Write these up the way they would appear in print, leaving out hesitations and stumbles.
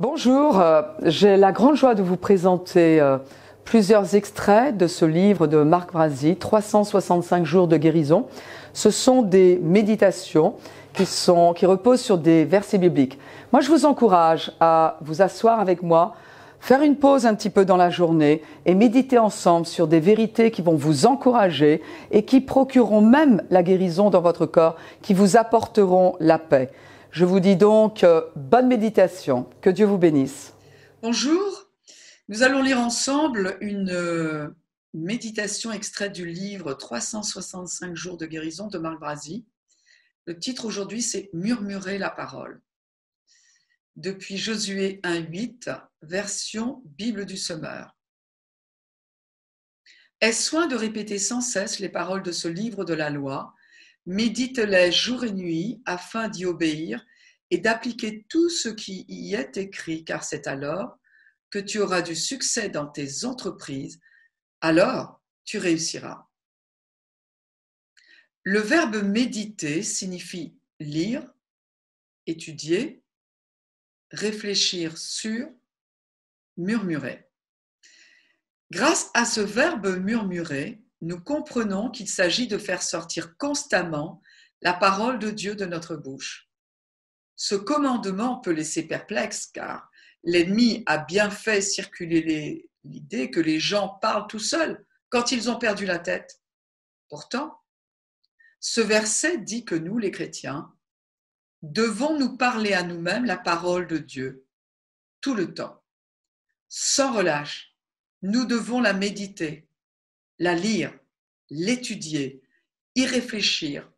Bonjour, j'ai la grande joie de vous présenter plusieurs extraits de ce livre de Marc Brazzi, 365 jours de guérison. Ce sont des méditations qui reposent sur des versets bibliques. Moi, je vous encourage à vous asseoir avec moi, faire une pause un petit peu dans la journée et méditer ensemble sur des vérités qui vont vous encourager et qui procureront même la guérison dans votre corps, qui vous apporteront la paix. Je vous dis donc bonne méditation, que Dieu vous bénisse. Bonjour, nous allons lire ensemble une méditation extraite du livre 365 jours de guérison de Marc Brazzi. Le titre aujourd'hui c'est Murmurer la parole. Depuis Josué 1,8, version Bible du Semeur. Aie soin de répéter sans cesse les paroles de ce livre de la loi, médite-les jour et nuit afin d'y obéir et d'appliquer tout ce qui y est écrit, car c'est alors que tu auras du succès dans tes entreprises, alors tu réussiras. Le verbe méditer signifie lire, étudier, réfléchir sur, murmurer. Grâce à ce verbe murmurer, nous comprenons qu'il s'agit de faire sortir constamment la parole de Dieu de notre bouche. Ce commandement peut laisser perplexe car l'ennemi a bien fait circuler l'idée que les gens parlent tout seuls quand ils ont perdu la tête. Pourtant, ce verset dit que nous, les chrétiens, devons nous parler à nous-mêmes la parole de Dieu tout le temps, sans relâche. Nous devons la méditer, la lire, l'étudier, y réfléchir,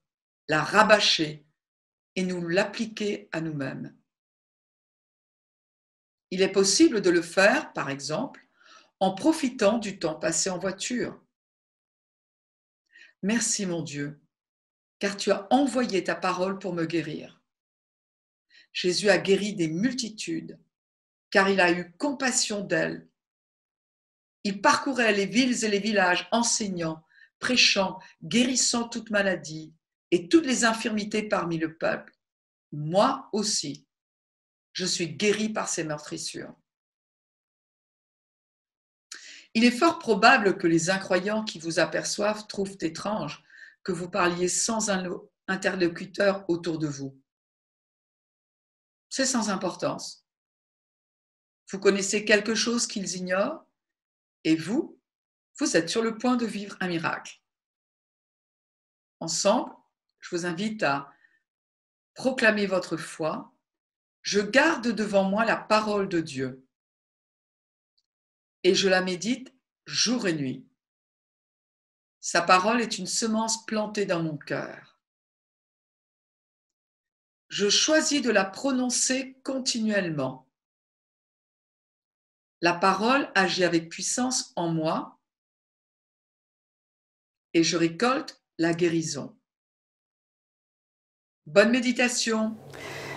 la rabâcher et nous l'appliquer à nous-mêmes. Il est possible de le faire, par exemple, en profitant du temps passé en voiture. Merci mon Dieu, car tu as envoyé ta parole pour me guérir. Jésus a guéri des multitudes, car il a eu compassion d'elles. Il parcourait les villes et les villages, enseignant, prêchant, guérissant toute maladie et toutes les infirmités parmi le peuple. Moi aussi, je suis guéri par ces meurtrissures. Il est fort probable que les incroyants qui vous aperçoivent trouvent étrange que vous parliez sans un interlocuteur autour de vous. C'est sans importance. Vous connaissez quelque chose qu'ils ignorent et vous êtes sur le point de vivre un miracle. Ensemble, je vous invite à proclamer votre foi. Je garde devant moi la parole de Dieu et je la médite jour et nuit. Sa parole est une semence plantée dans mon cœur. Je choisis de la prononcer continuellement. La parole agit avec puissance en moi et je récolte la guérison. Bonne méditation.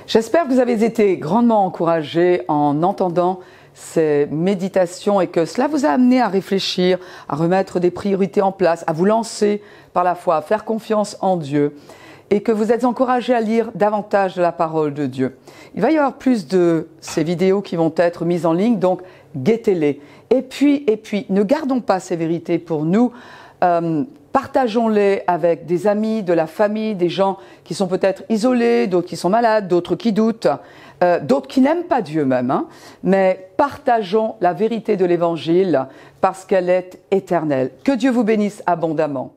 J'espère que vous avez été grandement encouragés en entendant ces méditations et que cela vous a amené à réfléchir, à remettre des priorités en place, à vous lancer par la foi, à faire confiance en Dieu et que vous êtes encouragés à lire davantage de la parole de Dieu. Il va y avoir plus de ces vidéos qui vont être mises en ligne, donc guettez-les. Et puis, ne gardons pas ces vérités pour nous. Partageons-les avec des amis, de la famille, des gens qui sont peut-être isolés, d'autres qui sont malades, d'autres qui doutent, d'autres qui n'aiment pas Dieu même. Mais partageons la vérité de l'Évangile parce qu'elle est éternelle. Que Dieu vous bénisse abondamment.